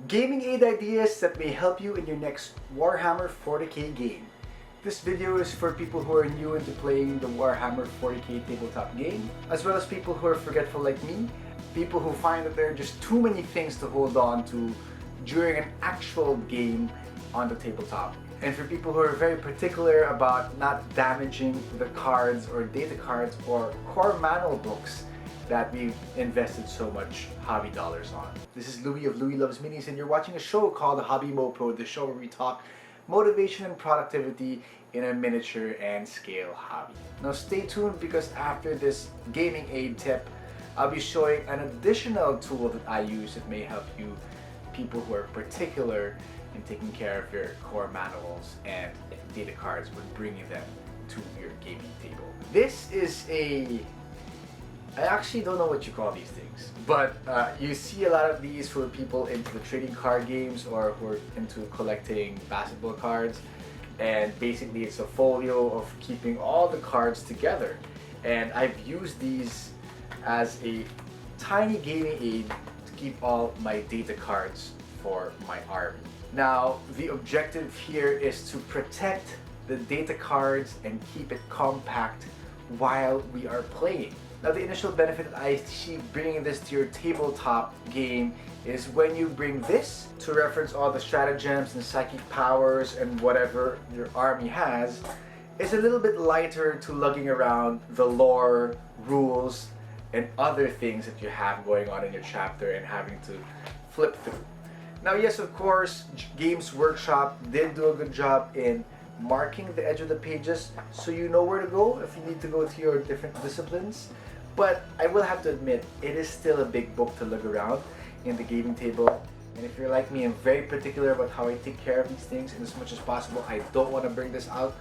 Gaming aid ideas that may help you in your next Warhammer 40k game. This video is for people who are new into playing the Warhammer 40k tabletop game, as well as people who are forgetful like me, people who find that there are just too many things to hold on to during an actual game on the tabletop. And for people who are very particular about not damaging the cards or data cards or core manual books that we've invested so much hobby dollars on. This is Louis of Louis Loves Minis, and you're watching a show called Hobby MoPro, the show where we talk motivation and productivity in a miniature and scale hobby. Now stay tuned, because after this gaming aid tip, I'll be showing an additional tool that I use that may help you, people who are particular in taking care of your core manuals and data cards when bringing them to your gaming table. This is I actually don't know what you call these things, but you see a lot of these for people into the trading card games or who are into collecting basketball cards. And basically it's a folio of keeping all the cards together. And I've used these as a tiny gaming aid to keep all my data cards for my army. Now, the objective here is to protect the data cards and keep it compact while we are playing. Now, the initial benefit that I see bringing this to your tabletop game is when you bring this to reference all the stratagems and psychic powers and whatever your army has, it's a little bit lighter to lugging around the lore, rules, and other things that you have going on in your chapter and having to flip through. Now, yes, of course, Games Workshop did do a good job in marking the edge of the pages so you know where to go if you need to go to your different disciplines. But I will have to admit, it is still a big book to lug around in the gaming table. And if you're like me, I'm very particular about how I take care of these things, and as much as possible, I don't want to bring this out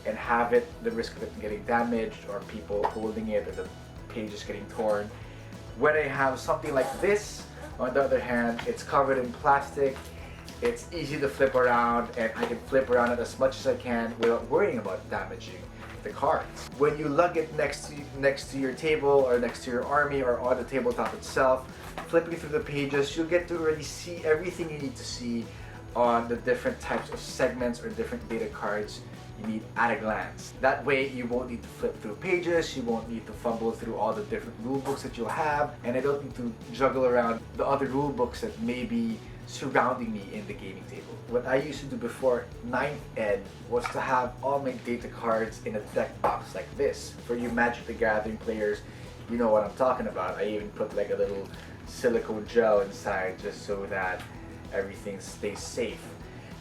and have it, the risk of it getting damaged or people holding it or the pages getting torn. When I have something like this, on the other hand, it's covered in plastic, it's easy to flip around, and I can flip around it as much as I can without worrying about damaging the cards. When you lug it next to your table or next to your army or on the tabletop itself, flipping through the pages, you'll get to already see everything you need to see on the different types of segments or different data cards you need at a glance. That way you won't need to flip through pages, you won't need to fumble through all the different rule books that you'll have, and I don't need to juggle around the other rule books that may be surrounding me in the gaming table. What I used to do before 9th Ed was to have all my data cards in a deck box like this. For you Magic the Gathering players, you know what I'm talking about. I even put like a little silicone gel inside just so that everything stays safe.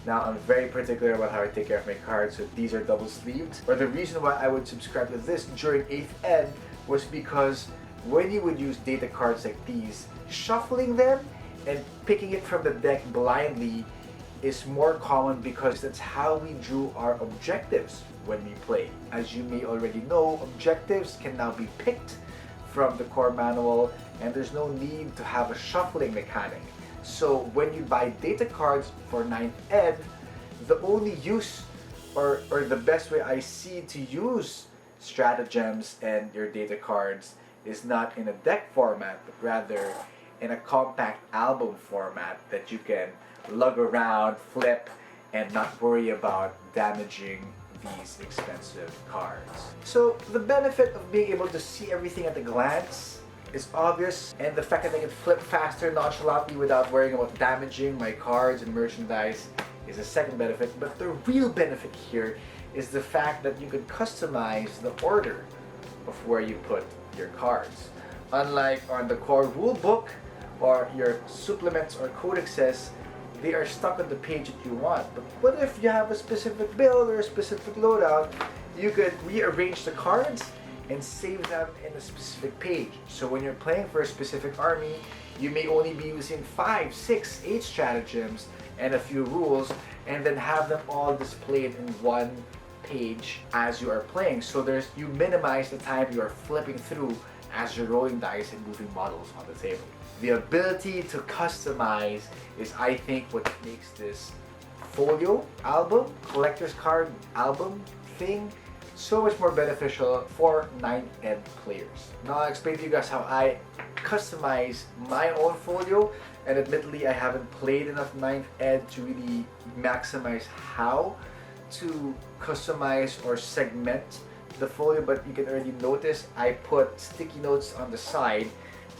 Now, I'm very particular about how I take care of my cards, so these are double sleeved. Or the reason why I would subscribe to this during 8th Ed was because when you would use data cards like these, shuffling them and picking it from the deck blindly is more common, because that's how we drew our objectives when we play. As you may already know, objectives can now be picked from the core manual, and there's no need to have a shuffling mechanic. So when you buy data cards for 9th Ed, the only use or the best way I see to use stratagems and your data cards is not in a deck format, but rather in a compact album format that you can lug around, flip, and not worry about damaging these expensive cards. So the benefit of being able to see everything at a glance is obvious, and the fact that I can flip faster nonchalantly without worrying about damaging my cards and merchandise is a second benefit. But the real benefit here is the fact that you can customize the order of where you put your cards. Unlike on the core rule book or your supplements or codexes, they are stuck on the page that you want. But what if you have a specific build or a specific loadout? You could rearrange the cards and save them in a specific page. So when you're playing for a specific army, you may only be using 5, 6, 8 stratagems and a few rules, and then have them all displayed in one page as you are playing. So you minimize the time you are flipping through as you're rolling dice and moving models on the table. The ability to customize is, I think, what makes this folio album, collector's card album thing so much more beneficial for 9th Ed players. Now I'll explain to you guys how I customize my own folio and admittedly I haven't played enough 9th Ed to really maximize how to customize or segment the folio, but you can already notice I put sticky notes on the side,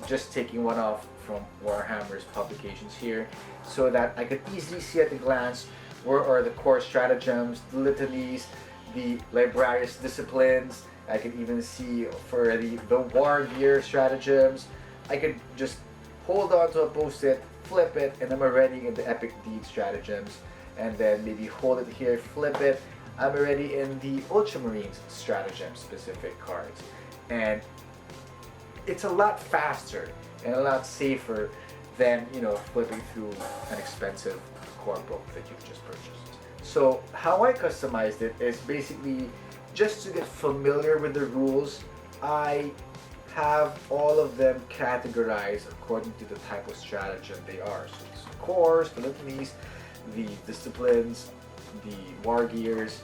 just taking one off from Warhammer's publications here, so that I could easily see at a glance where are the core stratagems, the litanies, the librarius disciplines. I can even see for the war gear stratagems. I could just hold on to a post-it, flip it, and I'm already in the epic deed stratagems. And then maybe hold it here, flip it, I'm already in the Ultramarines stratagem specific cards. And it's a lot faster and a lot safer than, you know, flipping through an expensive core book that you've just purchased. So how I customized it is basically just to get familiar with the rules. I have all of them categorized according to the type of stratagem they are. So it's the cores, the litanies, the disciplines, the war gears,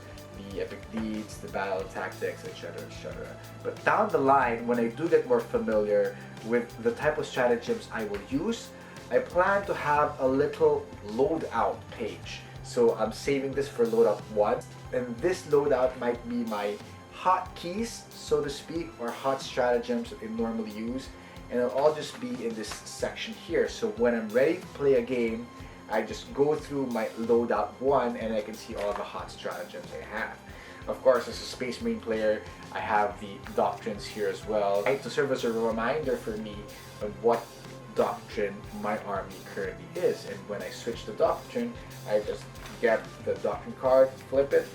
the epic deeds, the battle tactics, etc., etc. But down the line, when I do get more familiar with the type of stratagems I will use, I plan to have a little loadout page. So I'm saving this for loadout 1, and this loadout might be my hotkeys, so to speak, or hot stratagems that I normally use, and it'll all just be in this section here. So when I'm ready to play a game, I just go through my loadout 1 and I can see all the hot stratagems I have. Of course, as a Space Marine player, I have the doctrines here as well, to serve as a reminder for me of what doctrine my army currently is. And when I switch the doctrine, I just get the doctrine card, flip it,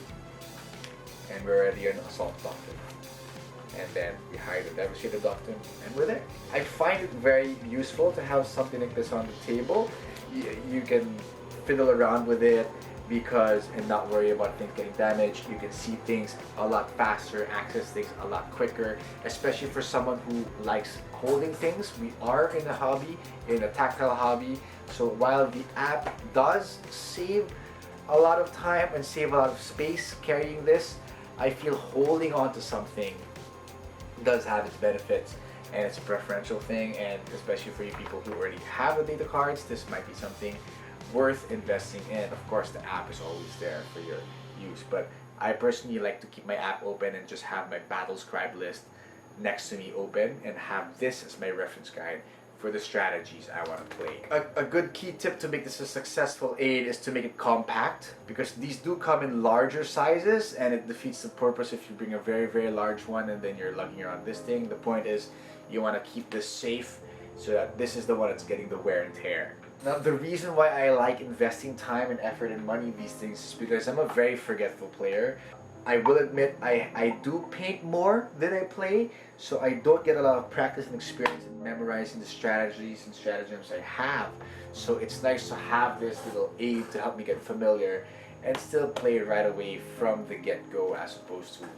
and we're already in assault doctrine. And then we hide the devastator doctrine, and we're there. I find it very useful to have something like this on the table. You can fiddle around with it and not worry about things getting damaged. You can see things a lot faster, access things a lot quicker, especially for someone who likes holding things. We are in a hobby, in a tactile hobby, so while the app does save a lot of time and save a lot of space carrying this, I feel holding on to something does have its benefits, and it's a preferential thing, and especially for you people who already have the data cards, this might be something worth investing in. Of course, the app is always there for your use, but I personally like to keep my app open and just have my battle scribe list next to me open and have this as my reference guide for the strategies I want to play. A good key tip to make this a successful aid is to make it compact, because these do come in larger sizes and it defeats the purpose if you bring a very, very large one and then you're lugging around this thing. The point is you want to keep this safe so that this is the one that's getting the wear and tear. Now, the reason why I like investing time and effort and money in these things is because I'm a very forgetful player. I will admit I do paint more than I play, so I don't get a lot of practice and experience in memorizing the strategies and stratagems I have. So it's nice to have this little aid to help me get familiar and still play right away from the get-go, as opposed to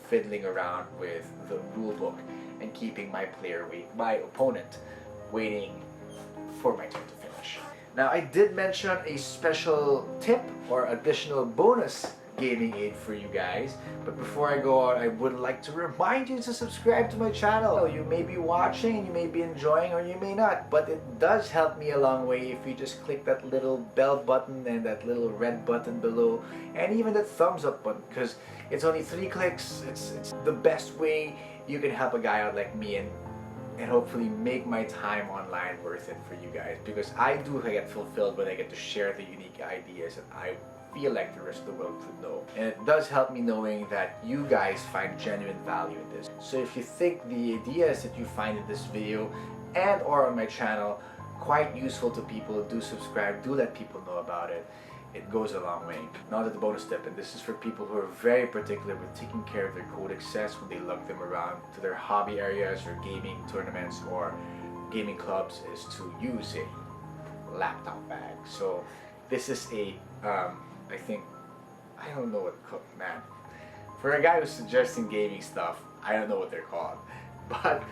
fiddling around with the rule book and keeping my opponent waiting for my turn to finish. Now, I did mention a special tip or additional bonus gaming aid for you guys, but before I go on, I would like to remind you to subscribe to my channel. You may be watching and you may be enjoying, or you may not, but it does help me a long way if you just click that little bell button and that little red button below, and even that thumbs up button, because it's only 3 clicks. It's the best way you can help a guy out like me and hopefully make my time online worth it for you guys, because I do get fulfilled when I get to share the unique ideas that I feel like the rest of the world should know. And it does help me knowing that you guys find genuine value in this. So if you think the ideas that you find in this video and or on my channel quite useful to people, do subscribe, do let people know about it. It goes a long way. Now to the bonus tip, and this is for people who are very particular with taking care of their codexes when they lug them around to their hobby areas or gaming tournaments or gaming clubs, is to use a laptop bag. So this is a I don't know what man. For a guy who's suggesting gaming stuff, I don't know what they're called, but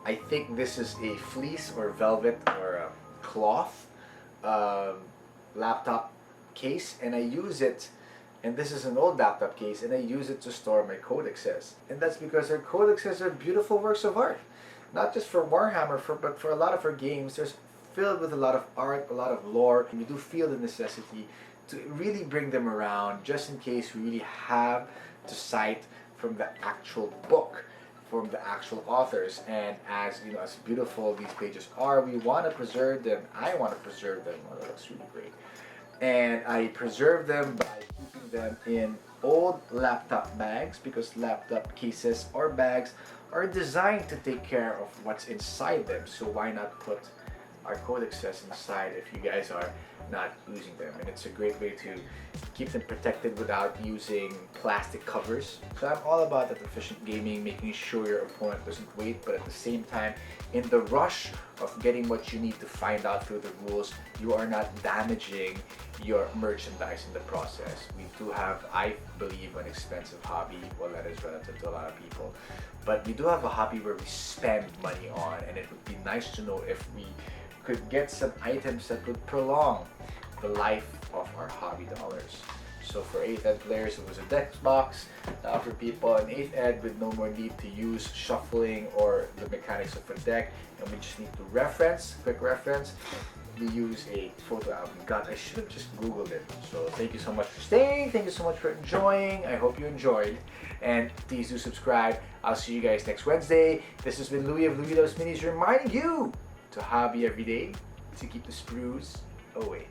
I think this is a fleece or velvet or a cloth laptop case, and I use it, and this is an old laptop case, and I use it to store my codexes, and that's because our codexes are beautiful works of art. not just for Warhammer, but for a lot of our games. There's filled with a lot of art, a lot of lore, and we do feel the necessity to really bring them around just in case we really have to cite from the actual book, from the actual authors. And as you know, as beautiful these pages are, we want to preserve them. I want to preserve them. Oh, that looks really great. And I preserve them by keeping them in old laptop bags, because laptop cases or bags are designed to take care of what's inside them. So why not put our codexes inside if you guys are not using them? And it's a great way to keep them protected without using plastic covers. So I'm all about that efficient gaming, making sure your opponent doesn't wait, but at the same time, in the rush of getting what you need to find out through the rules, you are not damaging your merchandise in the process. We do have, I believe, an expensive hobby. Well, that is relative to a lot of people, but we do have a hobby where we spend money on, and it would be nice to know if we could get some items that would prolong the life of our hobby dollars. So for 8th ed players, it was a deck box. For people in 8th ed with no more need to use shuffling or the mechanics of a deck, and we just need to reference, quick reference, we use a photo album. God, I should have just Googled it. So thank you so much for staying. Thank you so much for enjoying. I hope you enjoyed. And please do subscribe. I'll see you guys next Wednesday. This has been Louie of Louie Loves Minis reminding you to hobby every day, to keep the sprues away.